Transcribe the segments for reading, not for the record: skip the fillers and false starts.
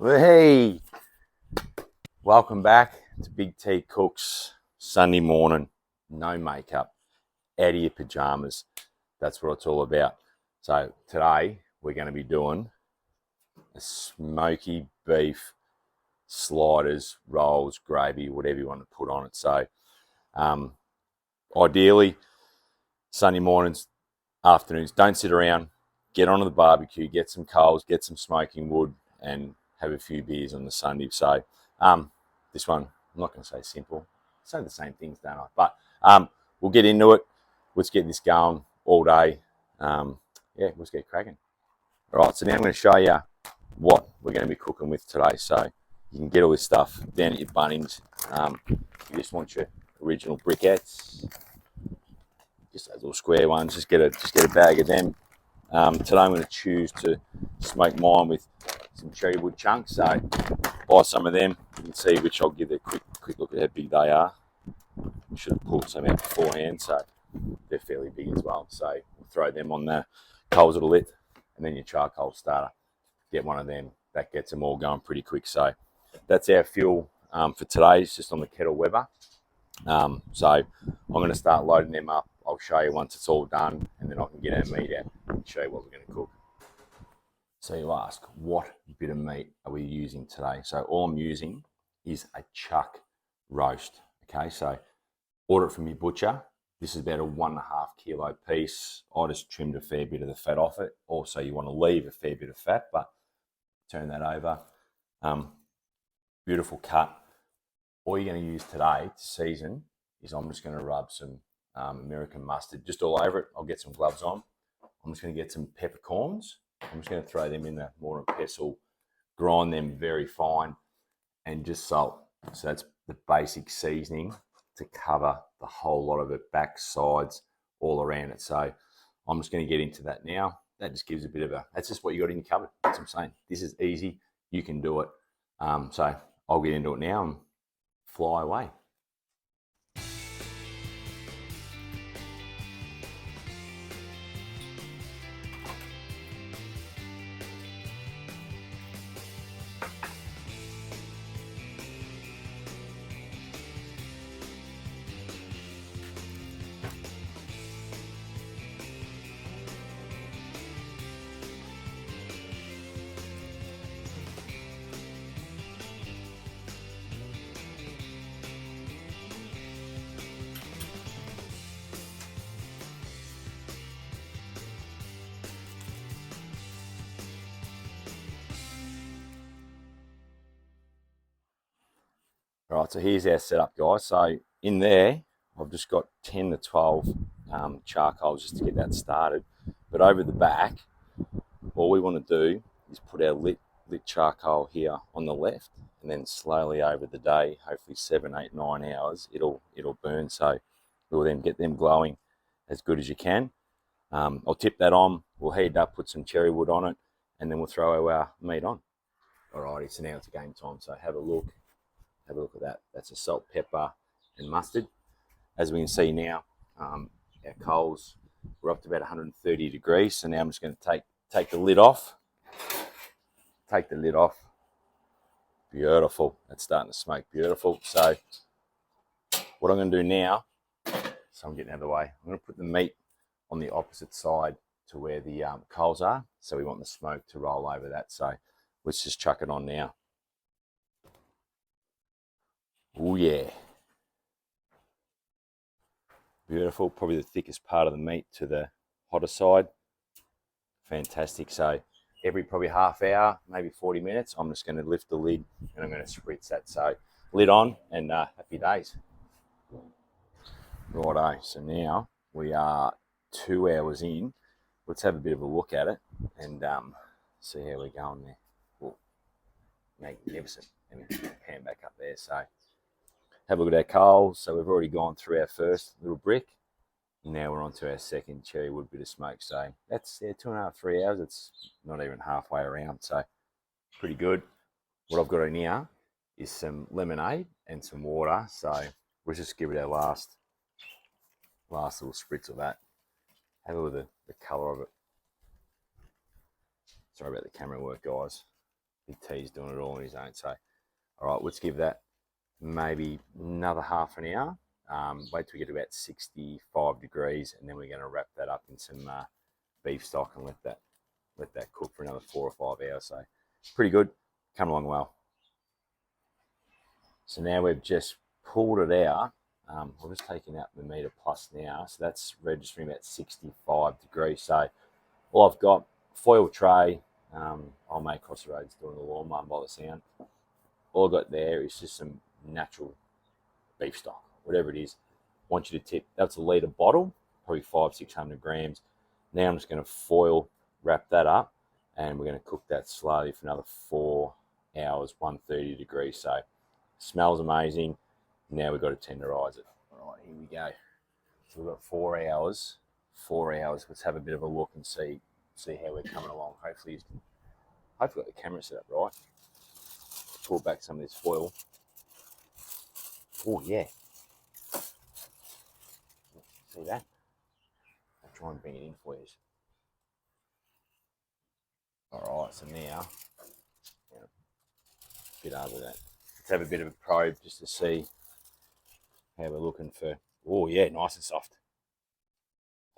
Hey, welcome back to Big T Cooks. Sunday morning, no makeup, out of your pajamas. That's what it's all about. So today we're going to be doing a smoky beef sliders, rolls, gravy, whatever you want to put on it. So ideally, Sunday mornings, afternoons, don't sit around. Get onto the barbecue, get some coals, get some smoking wood, and have a few beers on the Sunday. So this one, I'm not going to say simple. I say the same things, don't I? But we'll get into it. Let's get this going all day. Let's get cracking. All right, so now I'm going to show you what we're going to be cooking with today. So you can get all this stuff down at your Bunnings. You just want your original briquettes, just those little square ones. Just get a bag of them. Today I'm going to choose to smoke mine with some cherry wood chunks. So buy some of them. You can see which I'll give a quick look at how big they are. I should have pulled some out beforehand, so they're fairly big as well. So we'll throw them on the coals that are lit, and then your charcoal starter. Get one of them. That gets them all going pretty quick. So that's our fuel for today. It's just on the kettle Weber. So I'm going to start loading them up. I'll show you once it's all done, and then I can get our meat out and show you what we're going to cook. So you ask, what bit of meat are we using today? So all I'm using is a chuck roast. Okay, so order it from your butcher. This is about a 1.5 kilo piece. I just trimmed a fair bit of the fat off it. Also, you want to leave a fair bit of fat, but turn that over. Beautiful cut. All you're going to use today to season is I'm just going to rub some American mustard just all over it. I'll get some gloves on. I'm just going to get some peppercorns. I'm just going to throw them in the mortar and pestle, grind them very fine, and just salt. So that's the basic seasoning to cover the whole lot of it, back, sides, all around it. So I'm just going to get into that now. That just gives a bit of that's just what you got in your cupboard. That's what I'm saying. This is easy. You can do it. So I'll get into it now and fly away. All right, so here's our setup, guys. So in there, I've just got 10 to 12 charcoals just to get that started. But over the back, all we want to do is put our lit charcoal here on the left, and then slowly over the day, hopefully 7, 8, 9 hours, it'll burn. So we'll then get them glowing as good as you can. I'll tip that on. We'll heat it up, put some cherry wood on it, and then we'll throw our meat on. Alrighty, so now it's game time. So have a look. Have a look at that. That's a salt, pepper, and mustard. As we can see now, our coals, we're up to about 130 degrees. So now I'm just going to take the lid off. Take the lid off. Beautiful. That's starting to smoke beautiful. So what I'm going to do now, so I'm getting out of the way, I'm going to put the meat on the opposite side to where the coals are. So we want the smoke to roll over that. So let's just chuck it on now. Oh yeah. Beautiful. Probably the thickest part of the meat to the hotter side. Fantastic. So every probably half hour, maybe 40 minutes, I'm just going to lift the lid and I'm going to spritz that. So lid on and happy days. Righto. So now we are 2 hours in. Let's have a bit of a look at it and see how we're going there. Oh, magnificent. Let me pan back up there. So have a look at our coals. So we've already gone through our first little brick. Now we're on to our second cherry wood bit of smoke. So that's 2.5, 3 hours. It's not even halfway around. So pretty good. What I've got in here is some lemonade and some water. So we'll just give it our last little spritz of that. Have a look at the colour of it. Sorry about the camera work, guys. Big T's doing it all on his own. So, all right, let's give that maybe another half an hour. Wait till we get to about 65 degrees, and then we're going to wrap that up in some beef stock and let that cook for another 4 or 5 hours. So, pretty good. Come along well. So now we've just pulled it out. We're just taking out the meter plus now. So that's registering about 65 degrees. So all I've got, foil tray. I'll make across the roads doing the lawnmower by the sound. All I've got there is just some natural beef stock, whatever it is. I want you to tip, that's a litre bottle, probably 500-600 grams. Now I'm just going to foil wrap that up, and we're going to cook that slowly for another 4 hours, 130 degrees. So smells amazing. Now we've got to tenderize it. All right, here we go. So we've got 4 hours. 4 hours. Let's have a bit of a look and see how we're coming along. Hopefully got the camera set up right. Pull back some of this foil. Oh yeah. See that? I'll try and bring it in for you. All right, so now a bit over that. Let's have a bit of a probe just to see how we're looking for. Oh yeah, nice and soft.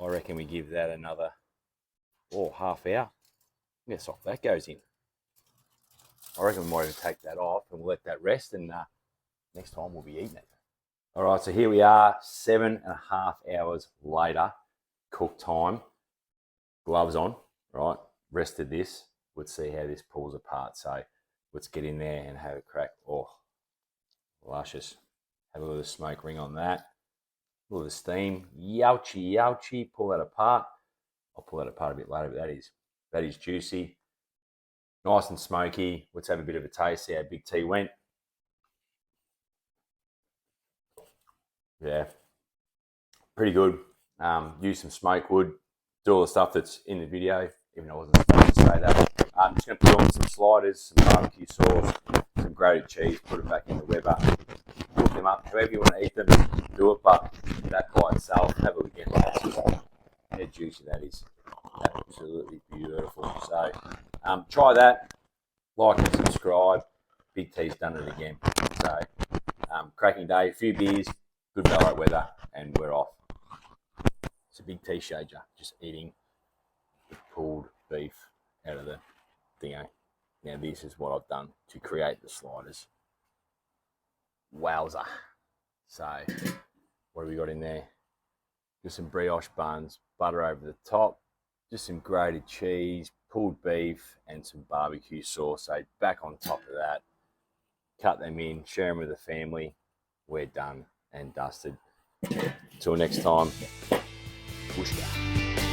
I reckon we give that another half hour. Look how soft that goes in. I reckon we might even take that off and we'll let that rest, and next time we'll be eating it. All right, so here we are, 7.5 hours later, cook time. Gloves on, right? Rested this. Let's see how this pulls apart. So let's get in there and have a crack. Oh, luscious. Have a little smoke ring on that. A little steam. Youchy, youchy. Pull that apart. I'll pull that apart a bit later, but that is juicy. Nice and smoky. Let's have a bit of a taste, see how Big T went. Yeah, pretty good. Use some smoke wood. Do all the stuff that's in the video, even though I wasn't supposed to say that. I'm just going to put on some sliders, some barbecue sauce, some grated cheese, put it back in the Weber. Cook them up, however you want to eat them, do it, but that by itself, have a look again. How juicy that is. Absolutely beautiful. So try that, like and subscribe. Big T's done it again. So cracking day, a few beers, good Ballarat weather, and we're off. It's a Big T showed you, just eating the pulled beef out of the thingo. Now this is what I've done to create the sliders. Wowza. So what have we got in there? Just some brioche buns, butter over the top, just some grated cheese, pulled beef, and some barbecue sauce. So back on top of that, cut them in, share them with the family. We're done and dusted. Till next time, whooshka.